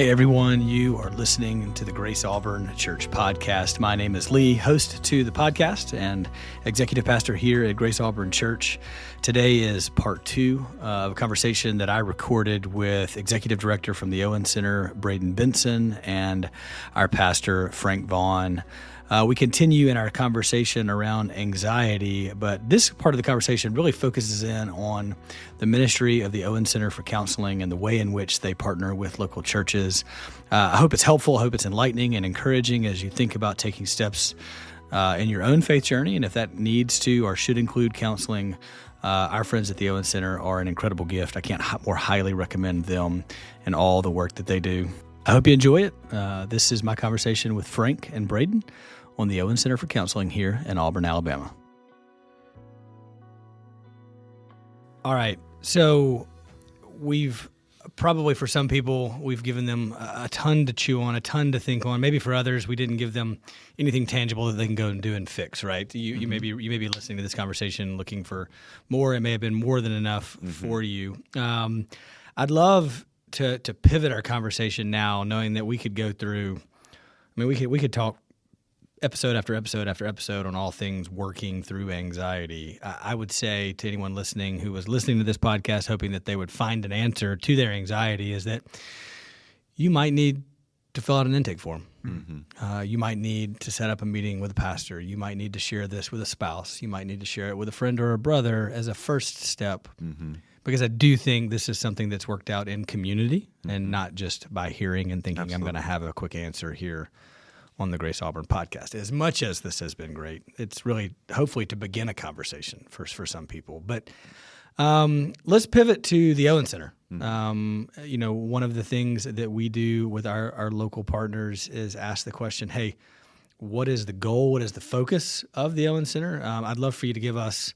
Hey everyone, you are listening to the Grace Auburn Church podcast. My name is Lee, host to the podcast and executive pastor here at Grace Auburn Church. Today is part 2 of a conversation that I recorded with executive director from the Owen Center, Braden Benson, and our pastor, Frank Vaughn. We continue in our conversation around anxiety, but this part of the conversation really focuses in on the ministry of the Owen Center for Counseling and the way in which they partner with local churches. I hope it's helpful. I hope it's enlightening and encouraging as you think about taking steps in your own faith journey. And if that needs to or should include counseling, our friends at the Owen Center are an incredible gift. I can't more highly recommend them and all the work that they do. I hope you enjoy it. This is my conversation with Frank and Braden on the Owen Center for Counseling here in Auburn, Alabama. All right, so we've probably, for some people, we've given them a ton to chew on, a ton to think on. Maybe for others, we didn't give them anything tangible that they can go and do and fix, right? You may be listening to this conversation looking for more. It may have been more than enough for you. I'd love to pivot our conversation now, knowing that we could go through, we could talk episode after episode after episode on all things working through anxiety. I would say to anyone listening who was listening to this podcast hoping that they would find an answer to their anxiety is that you might need to fill out an intake form. You might need to set up a meeting with a pastor. You might need to share this with a spouse. You might need to share it with a friend or a brother as a first step. Because I do think this is something that's worked out in community and not just by hearing and thinking, I'm going to have a quick answer here on the Grace Auburn podcast. As much as this has been great, it's really hopefully to begin a conversation for some people. But let's pivot to the Owen Center. One of the things that we do with our local partners is ask the question, hey, what is the goal? What is the focus of the Owen Center? I'd love for you to give us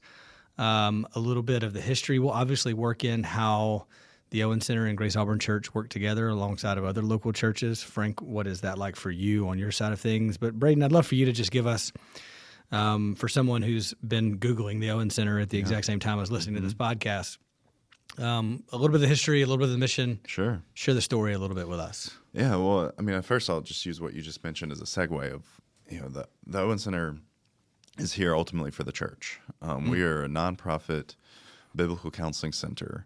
a little bit of the history. We'll obviously work in how the Owen Center and Grace Auburn Church work together alongside of other local churches. Frank, what is that like for you on your side of things? But Braden, I'd love for you to just give us, for someone who's been Googling the Owen Center at the exact same time I was listening to this podcast, a little bit of the history, a little bit of the mission. Sure. Share the story a little bit with us. Yeah, well, at first I'll just use what you just mentioned as a segue of, the Owen Center is here ultimately for the church. We are a nonprofit biblical counseling center.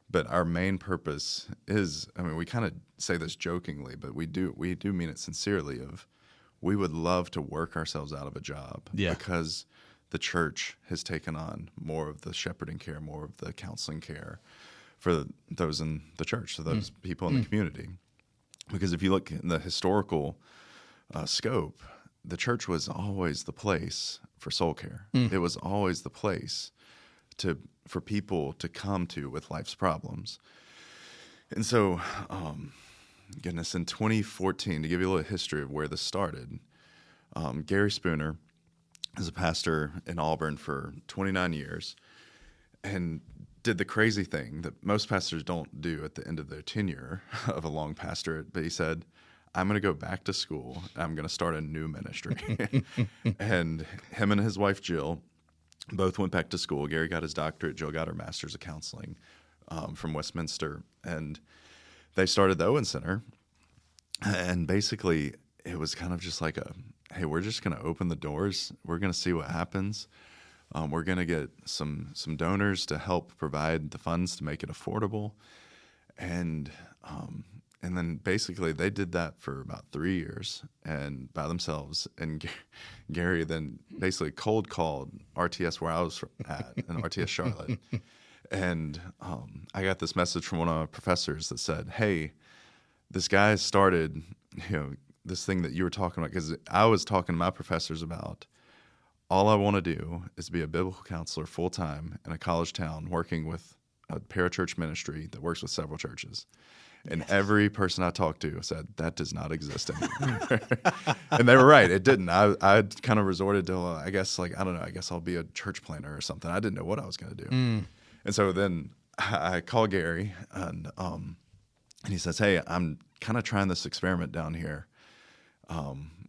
But our main purpose is, we kind of say this jokingly, but we do mean it sincerely of we would love to work ourselves out of a job because the church has taken on more of the shepherding care, more of the counseling care for those in the church, so those people in the community. Because if you look in the historical scope, the church was always the place for soul care. It was always the place for people to come to with life's problems. And so, in 2014, to give you a little history of where this started, Gary Spooner is a pastor in Auburn for 29 years and did the crazy thing that most pastors don't do at the end of their tenure of a long pastorate, but he said, I'm going to go back to school, and I'm going to start a new ministry. And him and his wife, Jill, both went back to school. Gary got his doctorate. Jill got her master's of counseling from Westminster. And they started the Owen Center. And basically, it was kind of just like hey, we're just going to open the doors. We're going to see what happens. We're going to get some donors to help provide the funds to make it affordable. And then basically they did that for about 3 years and by themselves. And Gary then basically cold called RTS where I was at, in RTS Charlotte. And I got this message from one of my professors that said, hey, this guy started, this thing that you were talking about, because I was talking to my professors about all I want to do is be a biblical counselor full-time in a college town working with a parachurch ministry that works with several churches. And every person I talked to said, that does not exist anymore. And they were right. It didn't. I kind of resorted to, I guess I'll be a church planner or something. I didn't know what I was going to do. And so then I called Gary, and he says, hey, I'm kind of trying this experiment down here.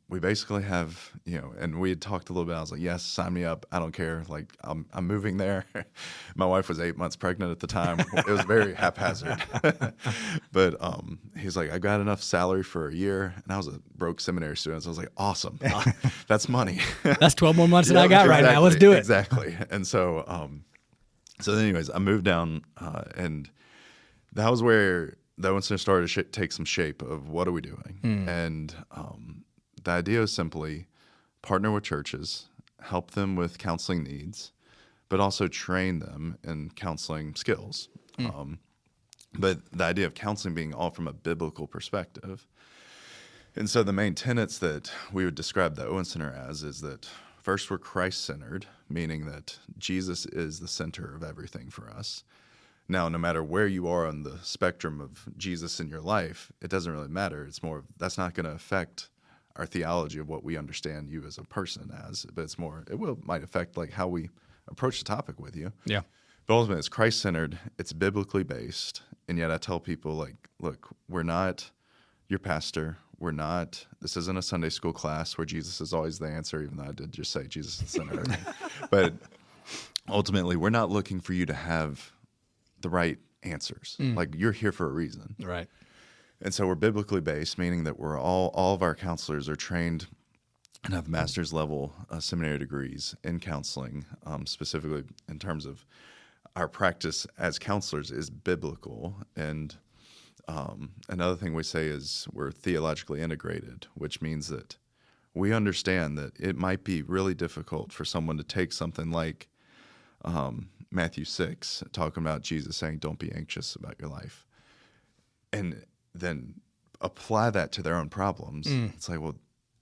we basically have, and we had talked a little bit. I was like, yes, sign me up. I don't care. Like, I'm moving there. My wife was 8 months pregnant at the time. It was very haphazard. But he's like, I got enough salary for a year. And I was a broke seminary student. So I was like, awesome. That's money. That's 12 more months than I got right now. Let's do it. Exactly. And so, anyways, I moved down, and that was where the Owen Center started to take some shape of what are we doing. And the idea is simply partner with churches, help them with counseling needs, but also train them in counseling skills. But the idea of counseling being all from a biblical perspective. And so the main tenets that we would describe the Owen Center as is that first, we're Christ-centered, meaning that Jesus is the center of everything for us. Now, no matter where you are on the spectrum of Jesus in your life, it doesn't really matter. It's more, that's not going to affect our theology of what we understand you as a person as, but it's more, might affect like how we approach the topic with you. Yeah. But ultimately, it's Christ-centered, it's biblically based, and yet I tell people, like, look, we're not your pastor. This isn't a Sunday school class where Jesus is always the answer, even though I did just say Jesus is the center. But ultimately, we're not looking for you to have the right answers. Like, you're here for a reason. Right. And so we're biblically based, meaning that we're all of our counselors are trained and have master's level seminary degrees in counseling, specifically in terms of our practice as counselors is biblical. And another thing we say is we're theologically integrated, which means that we understand that it might be really difficult for someone to take something like Matthew 6, talking about Jesus saying, don't be anxious about your life, and then apply that to their own problems. It's like, well,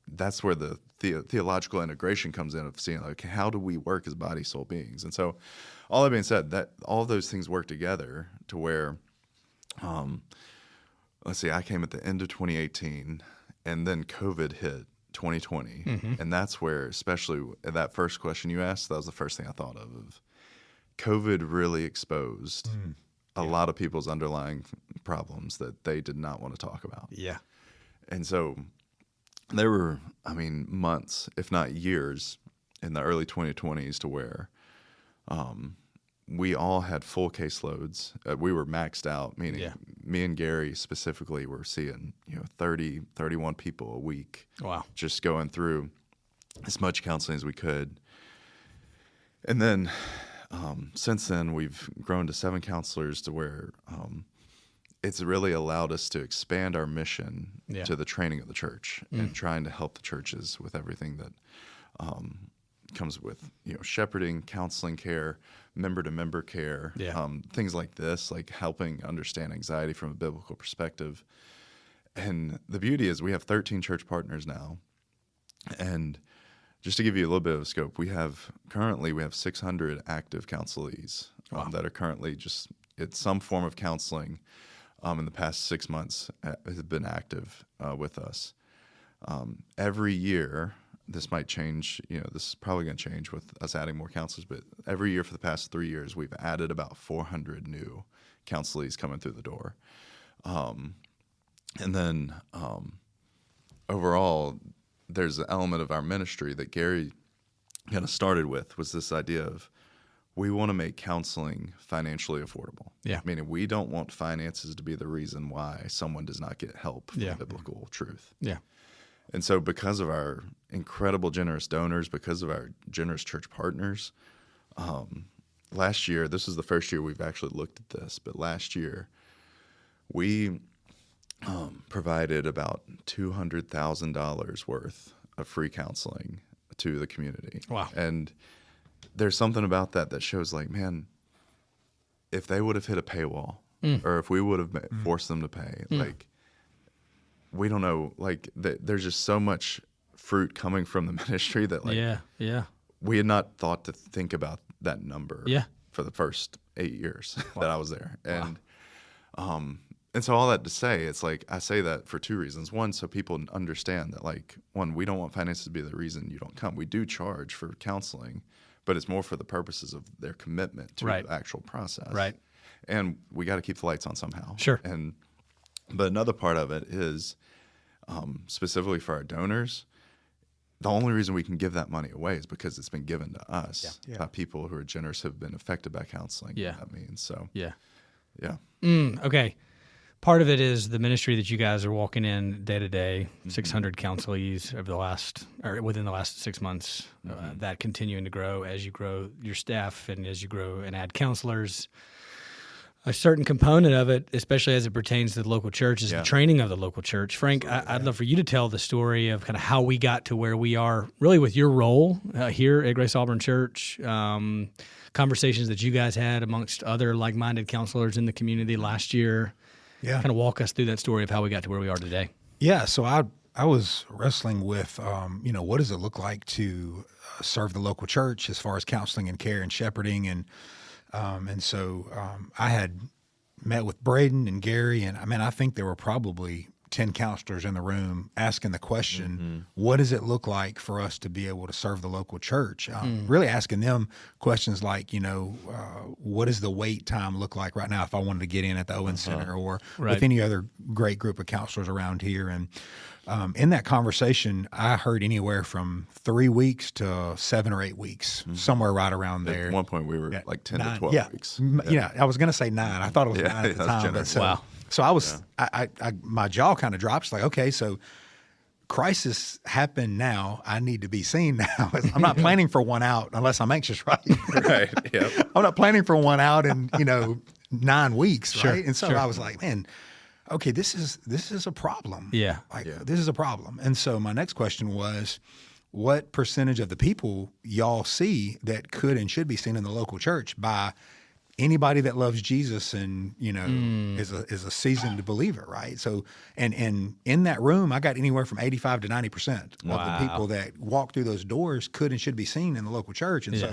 that's where the theological integration comes in of seeing, like, how do we work as body, soul beings? And so all that being said, that all of those things work together to where, let's see, I came at the end of 2018, and then COVID hit 2020. And that's where, especially that first question you asked, that was the first thing I thought of COVID really exposed a lot of people's underlying problems that they did not want to talk about. Yeah. And so there were, months, if not years, in the early 2020s to where we all had full caseloads. We were maxed out, meaning me and Gary specifically were seeing 30, 31 people a week. Wow. Just going through as much counseling as we could. And then since then, we've grown to 7 counselors to where it's really allowed us to expand our mission to the training of the church and trying to help the churches with everything that comes with shepherding, counseling care, member-to-member care, things like this, like helping understand anxiety from a biblical perspective. And the beauty is we have 13 church partners now, and just to give you a little bit of a scope, currently we have 600 active counselees that are currently just at some form of counseling in the past 6 months have been active with us. Every year, this might change, this is probably going to change with us adding more counselors, but every year for the past 3 years, we've added about 400 new counselees coming through the door. And then overall, there's an element of our ministry that Gary kind of started with, was this idea of we want to make counseling financially affordable. Yeah. Meaning we don't want finances to be the reason why someone does not get help from biblical truth. Yeah. And so because of our incredible generous donors, because of our generous church partners, last year, this is the first year we've actually looked at this, but last year we provided about $200,000 worth of free counseling to the community. Wow. And there's something about that shows, like, man, if they would have hit a paywall or if we would have forced them to pay, like, we don't know, like, there's just so much fruit coming from the ministry that, like, we had not thought to think about that number for the first 8 years that I was there. And so all that to say, it's like, I say that for 2 reasons. One, so people understand that, like, one, we don't want finances to be the reason you don't come. We do charge for counseling, but it's more for the purposes of their commitment to the actual process. Right. And we got to keep the lights on somehow. Sure. But another part of it is specifically for our donors, the only reason we can give that money away is because it's been given to us Yeah. by people who are generous, have been affected by counseling. Yeah. That means so. Yeah. Yeah. Okay. Part of it is the ministry that you guys are walking in day to day, 600 counselees within the last 6 months, that continuing to grow as you grow your staff and as you grow and add counselors. A certain component of it, especially as it pertains to the local church, is the training of the local church. Frank, I'd love for you to tell the story of kind of how we got to where we are, really with your role here at Grace Auburn Church, conversations that you guys had amongst other like-minded counselors in the community last year. Yeah. Kind of walk us through that story of how we got to where we are today. Yeah, so I was wrestling with, what does it look like to serve the local church as far as counseling and care and shepherding, and so I had met with Braden and Gary, and I think there were probably 10 counselors in the room asking the question, what does it look like for us to be able to serve the local church? Really asking them questions like, what does the wait time look like right now if I wanted to get in at the Owen Center or with any other great group of counselors around here? And in that conversation, I heard anywhere from 3 weeks to 7 or 8 weeks, somewhere right around there. At one point, we were like 10 to 12 weeks. Yeah, I was going to say 9. I thought it was 9 at the time. But Wow. So I was, my jaw kind of drops. Like, okay, so crisis happened now. I need to be seen now. I'm not planning for one out unless I'm anxious, right? Right. Yeah. I'm not planning for one out in 9 weeks, right? And so I was like, man, okay, this is a problem. Yeah. This is a problem. And so my next question was, what percentage of the people y'all see that could and should be seen in the local church by anybody that loves Jesus and, is a seasoned believer, right? So, and in that room, I got anywhere from 85 to 90% of the people that walk through those doors could and should be seen in the local church. And so,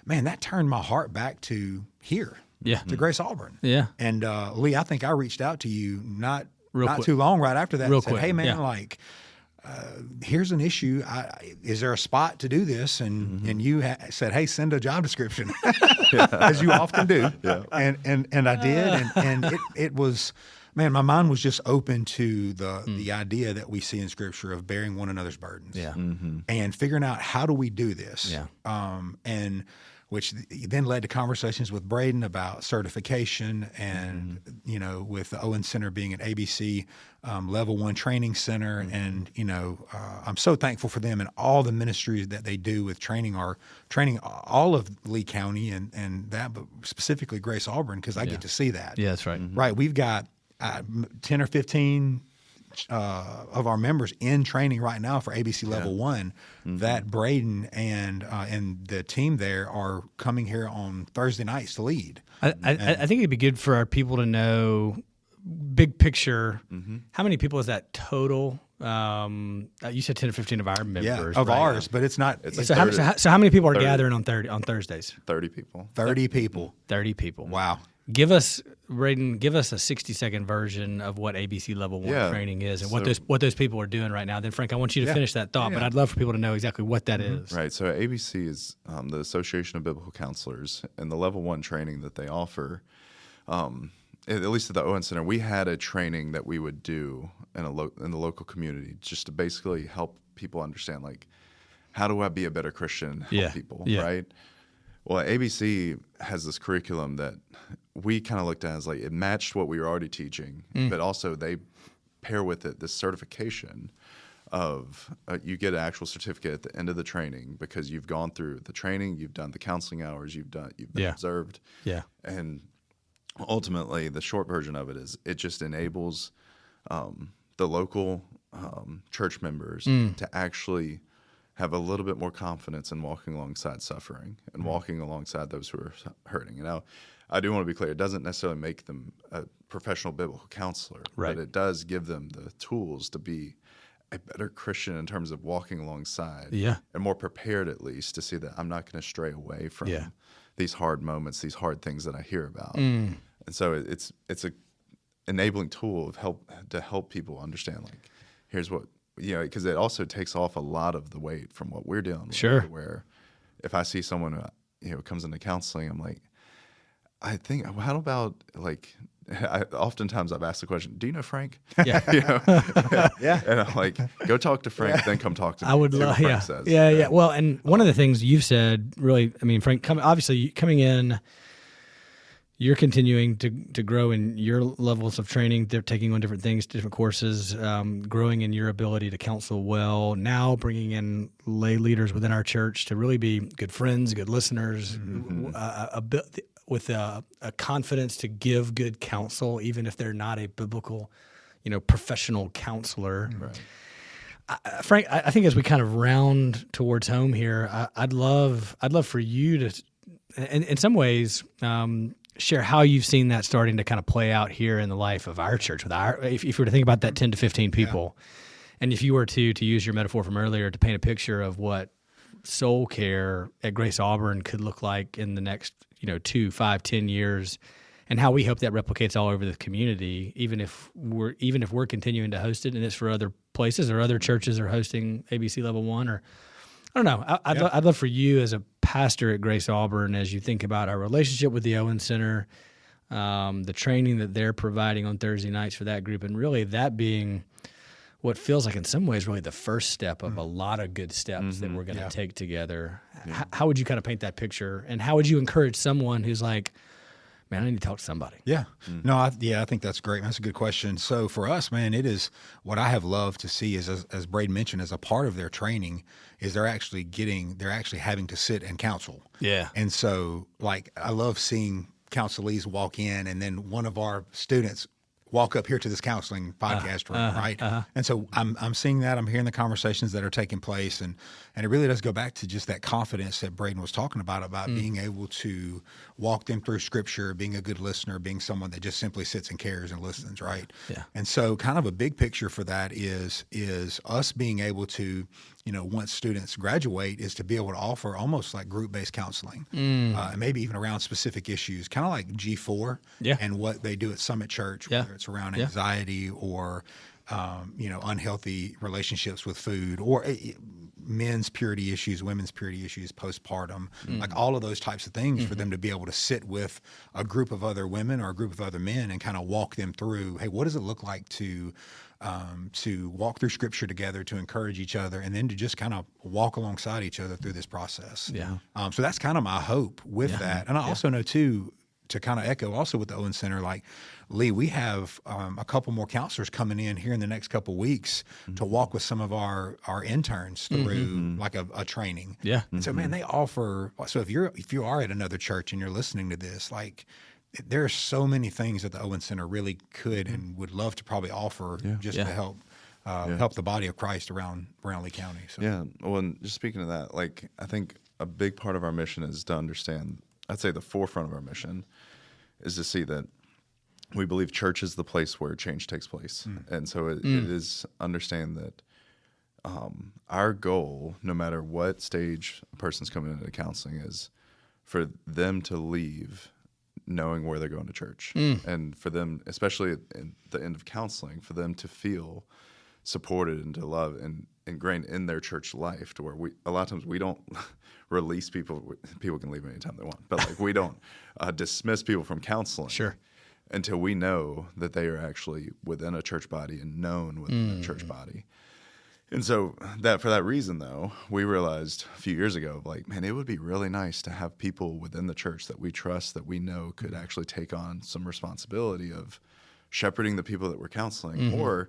man, that turned my heart back to here, to Grace Auburn. Yeah. And Lee, I think I reached out to you not quick. too long right after that and said, quick. hey, man, here's an issue. Is there a spot to do this? And you said, hey, send a job description, as you often do. Yeah. And I did. And it was, man, my mind was just open to the idea that we see in Scripture of bearing one another's burdens. Yeah. And figuring out how do we do this. Yeah. And which then led to conversations with Braden about certification and, with the Owen Center being an ABC Level 1 training center. And, I'm so thankful for them and all the ministries that they do with training all of Lee County and that, but specifically Grace Auburn, because I get to see that. Yeah, that's right. Right. We've got 10 or 15 of our members in training right now for ABC Level 1 that Braden and the team there are coming here on Thursday nights to lead. I think it'd be good for our people to know, big picture, how many people is that total? You said 10 to 15 of our members. Of ours, but it's not. So how many people are gathering on Thursdays? 30 people. 30 people. 30 people. Wow. Braden, give us a 60-second version of what ABC Level 1 training is and what those people are doing right now. Then, Frank, I want you to finish that thought, but I'd love for people to know exactly what that is. Right. So ABC is the Association of Biblical Counselors, and the Level 1 training that they offer, at least at the Owen Center, we had a training that we would do in the local community just to basically help people understand, like, how do I be a better Christian and help people, right? Well, ABC has this curriculum that we kind of looked at as like it matched what we were already teaching, but also they pair with it this certification of you get an actual certificate at the end of the training because you've gone through the training, you've done the counseling hours, you've been observed. Yeah. And ultimately, the short version of it is it just enables the local church members to actually have a little bit more confidence in walking alongside suffering and walking alongside those who are hurting. And now, I do want to be clear, it doesn't necessarily make them a professional biblical counselor, but it does give them the tools to be a better Christian in terms of walking alongside and more prepared, at least, to see that I'm not going to stray away from these hard moments, these hard things that I hear about. And so it's a enabling tool to help people understand, like, here's what, because it also takes off a lot of the weight from what we're dealing with. Sure. Where if I see someone who comes into counseling, I'm like, I think, how about like, oftentimes I've asked the question, do you know Frank? Yeah. You know? Yeah. And I'm like, go talk to Frank, then come talk to me. I would See what love, Frank yeah. says. Yeah, yeah. Well, and one of the things you've said really, I mean, Frank, obviously coming in, you're continuing to grow in your levels of training. They're taking on different things, different courses, growing in your ability to counsel well. Now bringing in lay leaders within our church to really be good friends, good listeners, a bit with a confidence to give good counsel, even if they're not a biblical, professional counselor. Right. Frank, I think as we kind of round towards home here, I'd love for you to, in some ways, share how you've seen that starting to kind of play out here in the life of our church. If you were to think about that 10 to 15 people, and if you were to use your metaphor from earlier to paint a picture of what soul care at Grace Auburn could look like in the next 2, 5, 10 years, and how we hope that replicates all over the community, even if we're continuing to host it and it's for other places or other churches are hosting ABC Level 1, or I don't know. I'd love for you as a pastor at Grace Auburn, as you think about our relationship with the Owen Center, the training that they're providing on Thursday nights for that group, and really that being what feels like in some ways really the first step of a lot of good steps that we're going to take together. How would you kind of paint that picture, and how would you encourage someone who's like, man, I need to talk to somebody? Yeah. No, I think that's great. That's a good question. So for us, man, it is what I have loved to see is, as Braden mentioned, as a part of their training, is they're actually having to sit and counsel. Yeah. And so, like, I love seeing counselees walk in, and then one of our students walk up here to this counseling podcast room, right? And so I'm seeing that. I'm hearing the conversations that are taking place, and it really does go back to just that confidence that Braden was talking about being able to walk them through Scripture, being a good listener, being someone that just simply sits and cares and listens, right? Yeah. And so, kind of a big picture for that is us being able to, once students graduate, is to be able to offer almost like group-based counseling, and maybe even around specific issues, kind of like G4 and what they do at Summit Church, whether it's around anxiety or unhealthy relationships with food, or men's purity issues, women's purity issues, postpartum, like all of those types of things, for them to be able to sit with a group of other women or a group of other men and kind of walk them through, hey, what does it look like to walk through Scripture together, to encourage each other, and then to just kind of walk alongside each other through this process. Yeah. So that's kind of my hope with that. And I also know too, to kind of echo also with the Owen Center, like, Lee, we have a couple more counselors coming in here in the next couple weeks to walk with some of our interns through like a training. Yeah. And so, man, they offer. So if you are at another church and you're listening to this, like, there are so many things that the Owen Center really could and would love to probably offer to help help the body of Christ around Lee County. So. Yeah. Well, and just speaking of that, like, I think a big part of our mission is to understand. I'd say the forefront of our mission is to see that we believe church is the place where change takes place. And so it is understand that our goal, no matter what stage a person's coming into counseling, is for them to leave knowing where they're going to church. And for them, especially at the end of counseling, for them to feel supported and to love and ingrained in their church life, to where a lot of times we don't release people. People can leave anytime they want, but like we don't dismiss people from counseling until we know that they are actually within a church body and known within a church body. And so for that reason, though, we realized a few years ago, like, man, it would be really nice to have people within the church that we trust, that we know could actually take on some responsibility of shepherding the people that we're counseling, or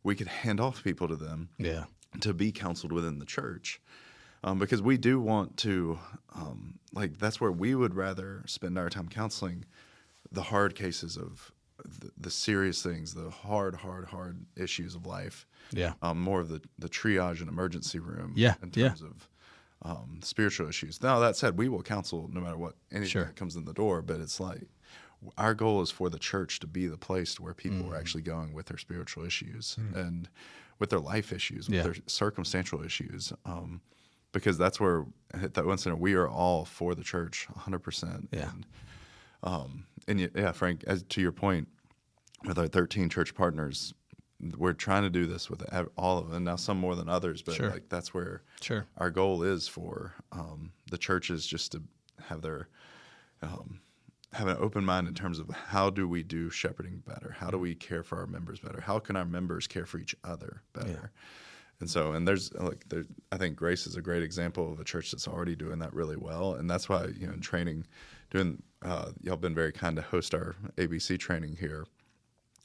we could hand off people to them to be counseled within the church. Because we do want to, that's where we would rather spend our time counseling the hard cases of the serious things, the hard issues of life. Yeah. More of the triage and emergency room in terms of spiritual issues. Now, that said, we will counsel no matter what, anything that comes in the door, but it's like our goal is for the church to be the place where people are actually going with their spiritual issues and with their life issues, with their circumstantial issues. Because that's where at that Owen Center we are all for the church 100%. Yeah. And Frank, as to your point, with our 13 church partners, we're trying to do this with all of them. And now some more than others, but like that's where our goal is for the churches, just to have their have an open mind in terms of how do we do shepherding better? How do we care for our members better? How can our members care for each other better? Yeah. And so, I think Grace is a great example of a church that's already doing that really well. And that's why, in training, y'all been very kind to host our ABC training here.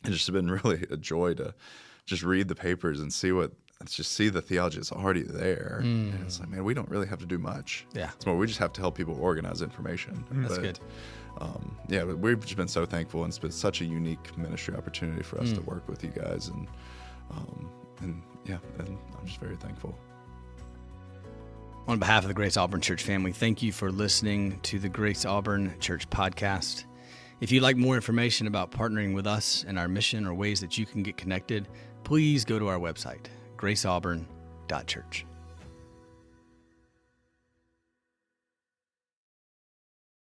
It's just been really a joy to just read the papers and see the theology that's already there. And it's like, man, we don't really have to do much. Yeah. It's more, we just have to help people organize information. That's good. But we've just been so thankful, and it's been such a unique ministry opportunity for us to work with you guys. And I'm just very thankful. On behalf of the Grace Auburn Church family, thank you for listening to the Grace Auburn Church podcast. If you'd like more information about partnering with us and our mission or ways that you can get connected, please go to our website, graceauburn.church.